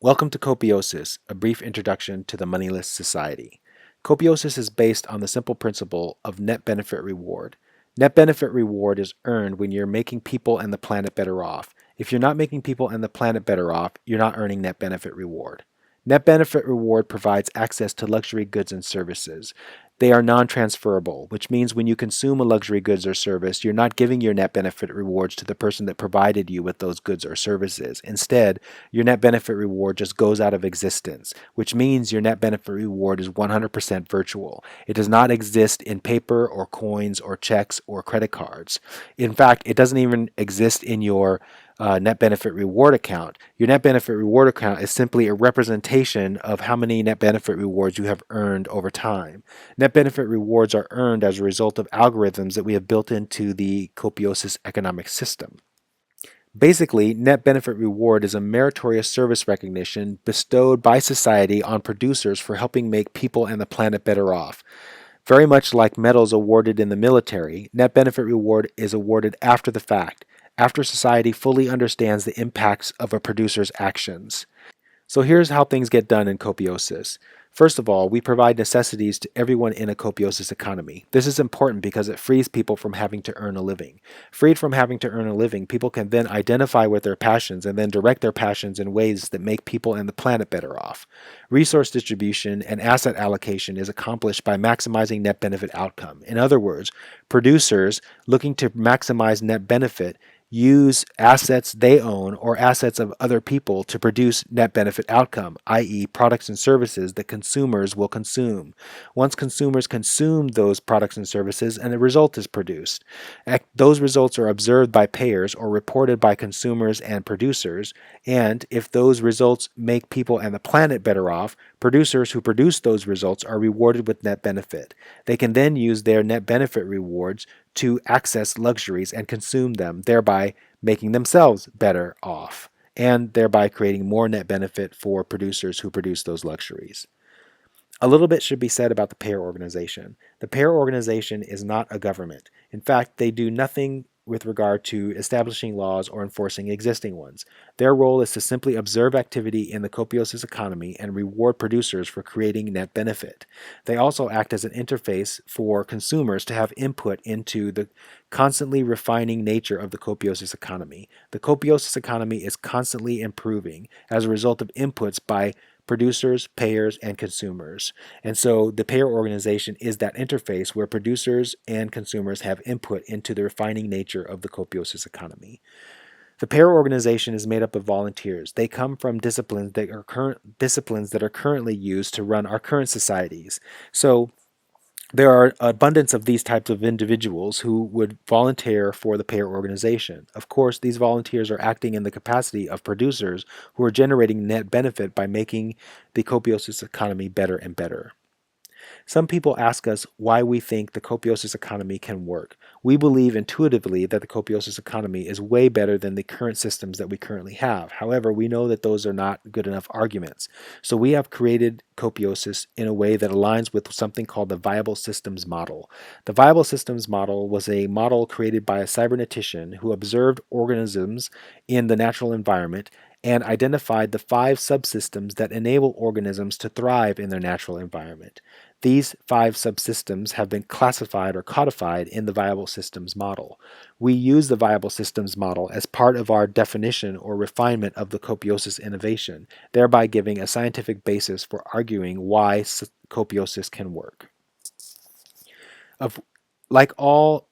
Welcome to Copiosis, a brief introduction to the moneyless society. Copiosis is based on the simple principle of net benefit reward. Net benefit reward is earned when you're making people and the planet better off. If you're not making people and the planet better off, you're not earning net benefit reward. Net benefit reward provides access to luxury goods and services. They are non-transferable, which means when you consume a luxury goods or service, you're not giving your net benefit rewards to the person that provided you with those goods or services. Instead, your net benefit reward just goes out of existence, which means your net benefit reward is 100% virtual. It does not exist in paper or coins or checks or credit cards. In fact, it doesn't even exist in your net benefit reward account. Your net benefit reward account is simply a representation of how many net benefit rewards you have earned over time. Net benefit rewards are earned as a result of algorithms that we have built into the Copiosis economic system. Basically, net benefit reward is a meritorious service recognition bestowed by society on producers for helping make people and the planet better off. Very much like medals awarded in the military, net benefit reward is awarded after the fact, after society fully understands the impacts of a producer's actions. So here's how things get done in Copiosis. First of all, we provide necessities to everyone in a Copiosis economy. This is important because it frees people from having to earn a living. Freed from having to earn a living, people can then identify with their passions and then direct their passions in ways that make people and the planet better off. Resource distribution and asset allocation is accomplished by maximizing net benefit outcome. In other words, producers looking to maximize net benefit use assets they own or assets of other people to produce net benefit outcome, i.e. products and services that consumers will consume. Once consumers consume those products and services, and a result is produced. Those results are observed by payers or reported by consumers and producers, and if those results make people and the planet better off, producers who produce those results are rewarded with net benefit. They can then use their net benefit rewards to access luxuries and consume them, thereby making themselves better off, and thereby creating more net benefit for producers who produce those luxuries. A little bit should be said about the payer organization. The payer organization is not a government. In fact, they do nothing with regard to establishing laws or enforcing existing ones. Their role is to simply observe activity in the Copiosis economy and reward producers for creating net benefit. They also act as an interface for consumers to have input into the constantly refining nature of the Copiosis economy. The Copiosis economy is constantly improving as a result of inputs by producers, payers, and consumers. And so the payer organization is that interface where producers and consumers have input into the refining nature of the Copiosis economy. The payer organization is made up of volunteers. They come from disciplines that are currently used to run our current societies. So there are abundance of these types of individuals who would volunteer for the payer organization. Of course, these volunteers are acting in the capacity of producers who are generating net benefit by making the Copiosis economy better and better. Some people ask us why we think the Copiosis economy can work. We believe intuitively that the Copiosis economy is way better than the current systems that we currently have. However, we know that those are not good enough arguments. So we have created Copiosis in a way that aligns with something called the viable systems model. The viable systems model was a model created by a cybernetician who observed organisms in the natural environment and identified the 5 subsystems that enable organisms to thrive in their natural environment. These 5 subsystems have been classified or codified in the viable systems model. We use the viable systems model as part of our definition or refinement of the Copiosis innovation, thereby giving a scientific basis for arguing why Copiosis can work. Like all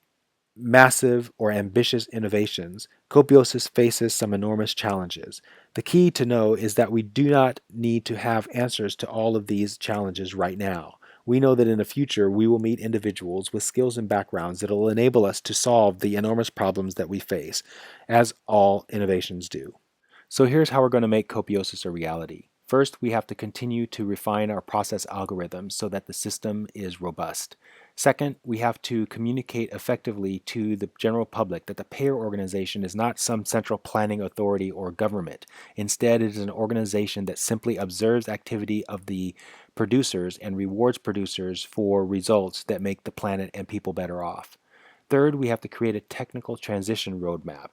massive or ambitious innovations, Copiosis faces some enormous challenges. The key to know is that we do not need to have answers to all of these challenges right now. We know that in the future we will meet individuals with skills and backgrounds that will enable us to solve the enormous problems that we face, as all innovations do. So here's how we're going to make Copiosis a reality. First, we have to continue to refine our process algorithms so that the system is robust. Second, we have to communicate effectively to the general public that the payer organization is not some central planning authority or government. Instead, it is an organization that simply observes activity of the producers and rewards producers for results that make the planet and people better off. Third, we have to create a technical transition roadmap.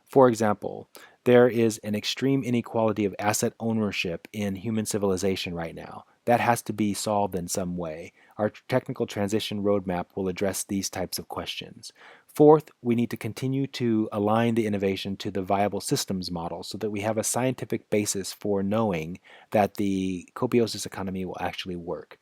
For example, there is an extreme inequality of asset ownership in human civilization right now. That has to be solved in some way. Our technical transition roadmap will address these types of questions. Fourth, we need to continue to align the innovation to the viable systems model so that we have a scientific basis for knowing that the copiosis economy will actually work.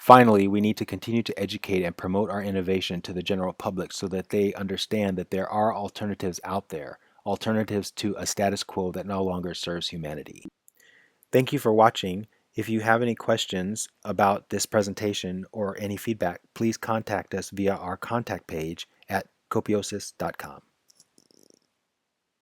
Finally, we need to continue to educate and promote our innovation to the general public so that they understand that there are alternatives out there, alternatives to a status quo that no longer serves humanity. Thank you for watching. If you have any questions about this presentation or any feedback, please contact us via our contact page at copiosis.com.